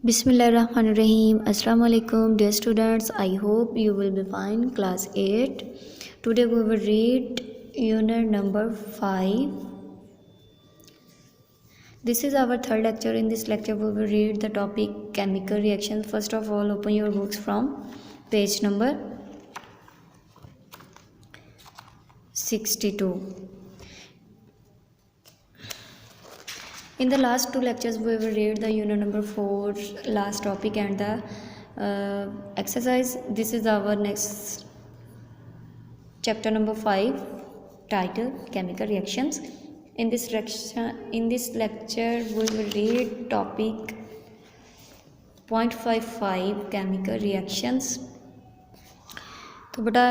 Bismillahirrahmanirrahim. Assalamu alaikum dear students. I hope you will be fine. Class 8. Today we will read unit number 5. This is our third lecture. In this lecture we will read the topic chemical reactions. First of all, open your books from page number 62. In the last two lectures we will read the unit number 4 last topic and the exercise. This is our next chapter number 5, title chemical reactions. In this lecture we will read topic 0.55 chemical reactions. तो बेटा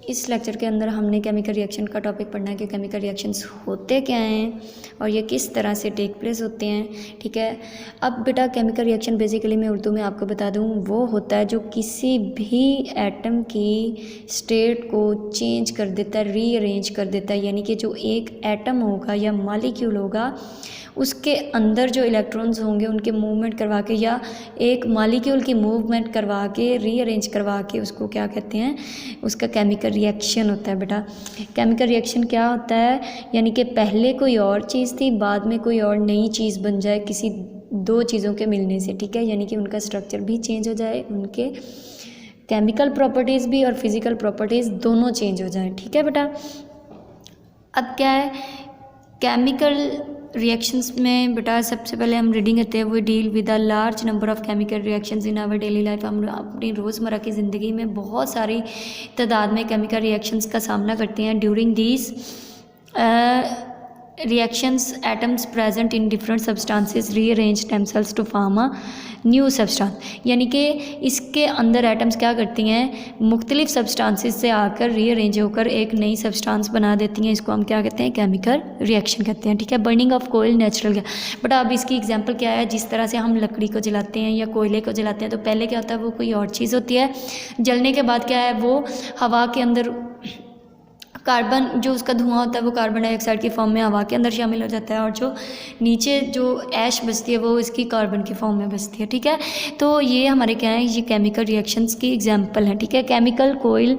इस lecture के अंदर हमने chemical reaction का topic पढ़ना है कि केमिकल रिएक्शंस होते क्या हैं और ये किस तरह से टेक प्लेस होते हैं। ठीक है, अब बेटा केमिकल रिएक्शन बेसिकली मैं उर्दू में आपको बता दूं, वो होता है जो किसी भी एटम की स्टेट को चेंज कर देता है, रीअरेंज कर देता है। यानी कि जो एक एटम होगा या मॉलिक्यूल होगा उसके अंदर जो इलेक्ट्रॉन्स होंगे उनके मूवमेंट करवा के या एक मॉलिक्यूल की मूवमेंट करवा के रीअरेंज करवा के उसको क्या कहते हैं, उसका केमिकल रिएक्शन होता है। बेटा केमिकल रिएक्शन क्या होता है, यानी कि पहले कोई और चीज़ थी, बाद में कोई और नई चीज़ बन जाए किसी दो चीज़ों के मिलने से। ठीक है, यानी कि उनका स्ट्रक्चर भी चेंज हो जाए, उनके केमिकल प्रॉपर्टीज़ भी और फिज़िकल प्रॉपर्टीज़ दोनों चेंज हो जाए। ठीक है बेटा, अब क्या है केमिकल रिएक्शंस में बेटा सबसे पहले हम रीडिंग करते हैं, वो deal with a large number of chemical reactions in our daily life. हम अपनी रोज़मर्रा की ज़िंदगी में बहुत सारी तादाद में केमिकल रिएक्शंस का सामना करते हैं। During these reactions atoms present in different substances rearrange themselves to form a new substance। यानी कि इसके अंदर एटम्स क्या करती हैं, मुख्तलिफ सब्सटेंसेस से आकर रीअरेंज होकर एक नई सब्सटेंस बना देती हैं। इसको हम क्या कहते हैं, केमिकल रिएक्शन कहते हैं। ठीक है, बर्निंग ऑफ कोयल नेचुरल गैस। बट अब इसकी एग्जांपल क्या है, जिस तरह से हम लकड़ी को जलाते हैं या कोयले को जलाते हैं तो पहले क्या होता है, वो कोई और चीज़ होती है, जलने के बाद क्या है, वो हवा के अंदर कार्बन जो उसका धुआं होता है वो कार्बन डाइऑक्साइड की फॉर्म में हवा के अंदर शामिल हो जाता है और जो नीचे जो ऐश बचती है वो इसकी कार्बन की फॉर्म में बचती है। ठीक है, तो ये हमारे क्या है, ये केमिकल रिएक्शंस की एग्जांपल है। ठीक है, केमिकल कोयल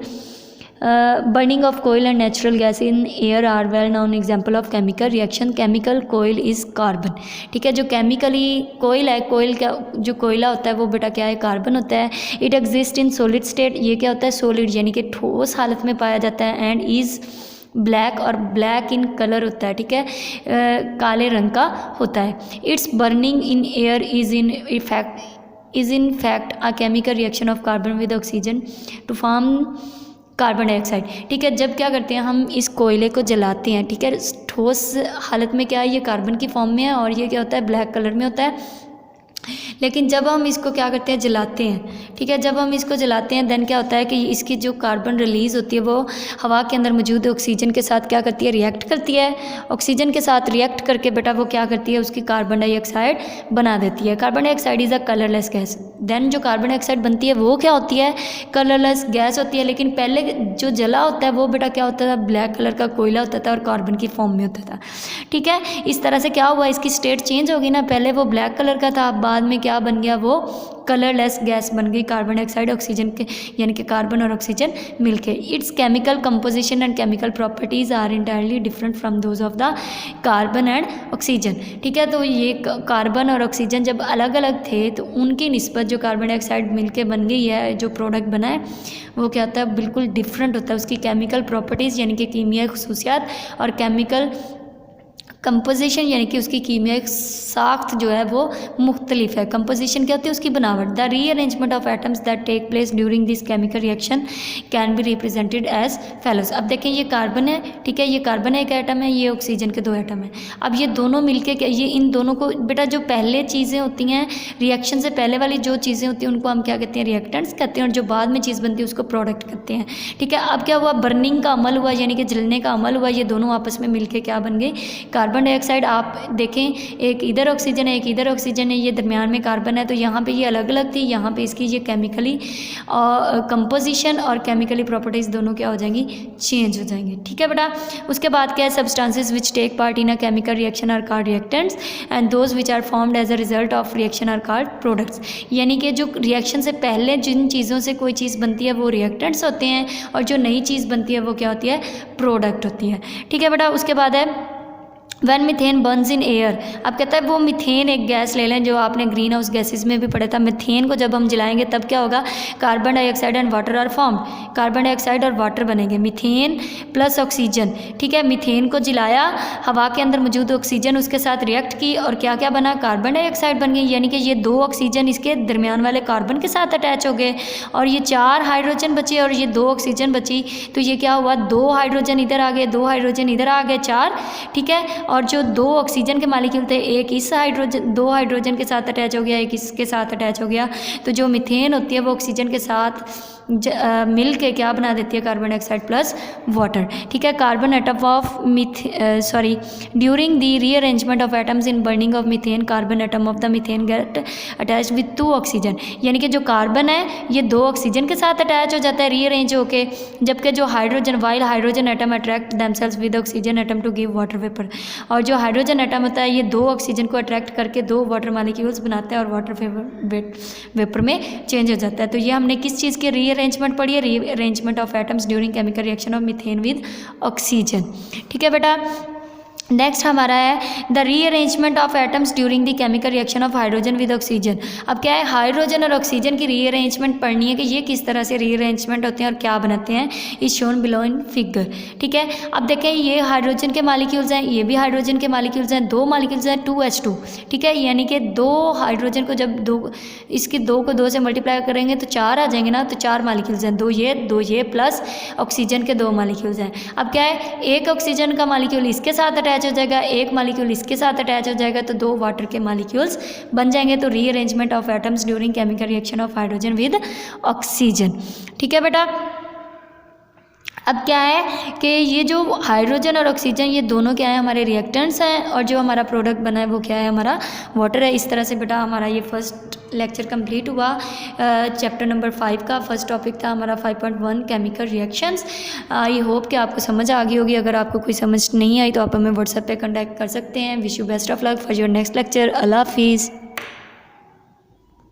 burning of coal and natural gas in air are well known example of chemical reaction। chemical coal is carbon। ठीक है, जो केमिकली कोयल है, कोयल का जो कोयला होता है वो बेटा क्या है, कार्बन होता है। It exist in solid state, ये क्या होता है, सॉलिड यानी कि ठोस हालत में पाया जाता है। एंड इज़ ब्लैक, और ब्लैक इन कलर होता है। ठीक है, काले रंग का होता है। It's burning in air is in fact a chemical reaction of carbon with oxygen to form carbon dioxide. ठीक है, जब क्या करते हैं हम इस कोयले को जलाते हैं, ठीक है, ठोस हालत में क्या है, ये कार्बन की फॉर्म में है और ये क्या होता है, ब्लैक कलर में होता है। लेकिन जब हम इसको क्या करते हैं, जलाते हैं, ठीक है, जब हम इसको जलाते हैं देन क्या होता है कि इसकी जो कार्बन रिलीज़ होती है वो हवा के अंदर मौजूद ऑक्सीजन के साथ क्या करती है, रिएक्ट करती है। ऑक्सीजन के साथ रिएक्ट करके बेटा वो क्या करती है, उसकी कार्बन डाइऑक्साइड बना देती है। Carbon dioxide is a colourless gas. Then जो कार्बन डाइऑक्साइड बनती है वो क्या होती है, कलरलेस गैस होती है। लेकिन पहले जो जला होता है वो बेटा क्या होता था, ब्लैक कलर का कोयला होता था और कार्बन की फॉर्म में होता था। ठीक है, इस तरह से क्या हुआ, इसकी स्टेट चेंज होगी ना, पहले वो ब्लैक कलर का था, बाद में क्या बन गया, वो कलरलेस गैस बन गई, कार्बन डाइऑक्साइड ऑक्सीजन के, यानी कि कार्बन और ऑक्सीजन मिलके। Its chemical composition and chemical properties are entirely different from those of the carbon and oxygen. ठीक है, तो ये कार्बन और ऑक्सीजन जब अलग अलग थे तो उनकी निस्बत जो कार्बन डाइऑक्साइड मिलके बन गई है, जो प्रोडक्ट बना है वो क्या होता है, बिल्कुल डिफरेंट होता है। उसकी केमिकल प्रॉपर्टीज़ यानी कि कीमियाई खसूसियात और केमिकल कंपोजिशन यानी कि उसकी कीमियाई साख्त जो है वो मुख्तलिफ है। कंपोजिशन क्या होती है, उसकी बनावट। The rearrangement of atoms that take place during this chemical reaction can be represented as follows. अब देखें ये कार्बन है, ठीक है, ये कार्बन एक एटम है, ये ऑक्सीजन के दो एटम है। अब ये दोनों मिलके क्या, ये इन दोनों को बेटा जो पहले चीज़ें होती हैं, रिएक्शन से पहले वाली जो चीज़ें होती हैं उनको हम क्या कहते हैं, रिएक्टेंट्स कहते हैं, और जो बाद में चीज़ बनती है उसको प्रोडक्ट कहते हैं। ठीक है, अब क्या हुआ, बर्निंग का अमल हुआ यानी कि जलने का अमल हुआ, ये दोनों आपस में मिलके क्या बन गई, कार्बन कार्बन डाइऑक्साइड आप देखें, एक इधर ऑक्सीजन है, एक इधर ऑक्सीजन है, ये दरमियान में कार्बन है, तो यहाँ पे ये अलग अलग थी, यहाँ पे इसकी ये केमिकली कंपोजिशन और केमिकली प्रॉपर्टीज़ दोनों क्या हो जाएंगी, चेंज हो जाएंगे। ठीक है बेटा। उसके बाद क्या है, substances which take part in a chemical reaction are called reactants and those which are formed as a result of reaction are called products. यानी कि जो रिएक्शन से पहले जिन चीज़ों से कोई चीज़ बनती है वो रिएक्टेंट्स होते हैं, और जो नई चीज़ बनती है वो क्या होती है, प्रोडक्ट होती है। ठीक है बेटा। उसके बाद है when methane burns in air. अब कहता है वो मीथेन एक गैस ले लें जो आपने ग्रीन हाउस गैसेज में भी पढ़ा था, मीथेन को जब हम जलाएंगे तब क्या होगा, carbon dioxide and water are formed, carbon dioxide और वाटर बनेंगे, मीथेन प्लस ऑक्सीजन। ठीक है, मीथेन को जलाया, हवा के अंदर मौजूद ऑक्सीजन उसके साथ रिएक्ट की और क्या क्या बना, कार्बन डाइऑक्साइड बन गई। यानी कि ये 2 ऑक्सीजन इसके दरमियान वाले कार्बन के साथ अटैच हो गए और ये 4 हाइड्रोजन बचे और ये 2 ऑक्सीजन बची, तो ये क्या हुआ, 2 हाइड्रोजन इधर आ गए, 2 हाइड्रोजन इधर आ गए, 4। ठीक है, और जो 2 ऑक्सीजन के मालिक्यूल थे, एक इस हाइड्रोजन 2 हाइड्रोजन के साथ अटैच हो गया, एक इसके साथ अटैच हो गया, तो जो मीथेन होती है वो ऑक्सीजन के साथ मिल के क्या बना देती है, कार्बन डाइऑक्साइड प्लस वाटर। ठीक है, carbon atom of during the rearrangement of atoms in burning of methane, carbon atom of the methane get attach with 2 oxygen. यानी कि जो कार्बन है ये 2 ऑक्सीजन के साथ अटैच हो जाता है रीअरेंज होके, जबकि जो hydrogen, while hydrogen atom attract themselves with oxygen atom to give water vapour, और जो हाइड्रोजन एटम होता है ये 2 ऑक्सीजन को अट्रैक्ट करके 2 वाटर मॉलिक्यूल्स बनाता है और वाटर वेपर में चेंज हो जाता है। तो ये हमने किस चीज़ के रीअरेंजमेंट पढ़ी है, rearrangement of atoms during chemical reaction of methane with oxygen. ठीक है बेटा। नेक्स्ट हमारा है the rearrangement of atoms during the chemical reaction of hydrogen with oxygen. अब क्या है, हाइड्रोजन और ऑक्सीजन की रीअरेंजमेंट पढ़नी है कि ये किस तरह से रीअरेंजमेंट होते हैं और क्या बनाते हैं, is shown below in figure. ठीक है, अब देखें ये हाइड्रोजन के मालिक्यूल्स हैं, ये भी हाइड्रोजन के मालिक्यूल्स हैं, 2 मालिक्यूल्स हैं 2H2। ठीक है, यानी कि 2 हाइड्रोजन को जब 2 इसकी 2 को 2 से मल्टीप्लाई करेंगे तो 4 आ जाएंगे ना, तो 4 मालिक्यूल्स हैं, 2 ये प्लस ऑक्सीजन के 2 मालिक्यूल्स हैं। अब क्या है, एक ऑक्सीजन का मालिक्यूल इसके साथ अटैच हो जाएगा, एक मालिक्यूल इसके साथ अटैच हो जाएगा, तो 2 वाटर के मालिक्यूल्स बन जाएंगे। तो rearrangement of atoms during chemical reaction of hydrogen with oxygen. ठीक है बेटा। अब क्या है कि ये जो हाइड्रोजन और ऑक्सीजन ये दोनों क्या है, हमारे रिएक्टेंट्स हैं, और जो हमारा प्रोडक्ट बना है वो क्या है, हमारा वाटर है। इस तरह से बेटा हमारा ये फर्स्ट लेक्चर कंप्लीट हुआ चैप्टर नंबर 5 का। फर्स्ट टॉपिक था हमारा 5.1 केमिकल रिएक्शंस। आई होप कि आपको समझ आ गई होगी। अगर आपको कोई समझ नहीं आई तो आप हमें व्हाट्सएप पे कांटेक्ट कर सकते हैं। Wish you best of luck for your next lecture. अल्लाह हाफिज़।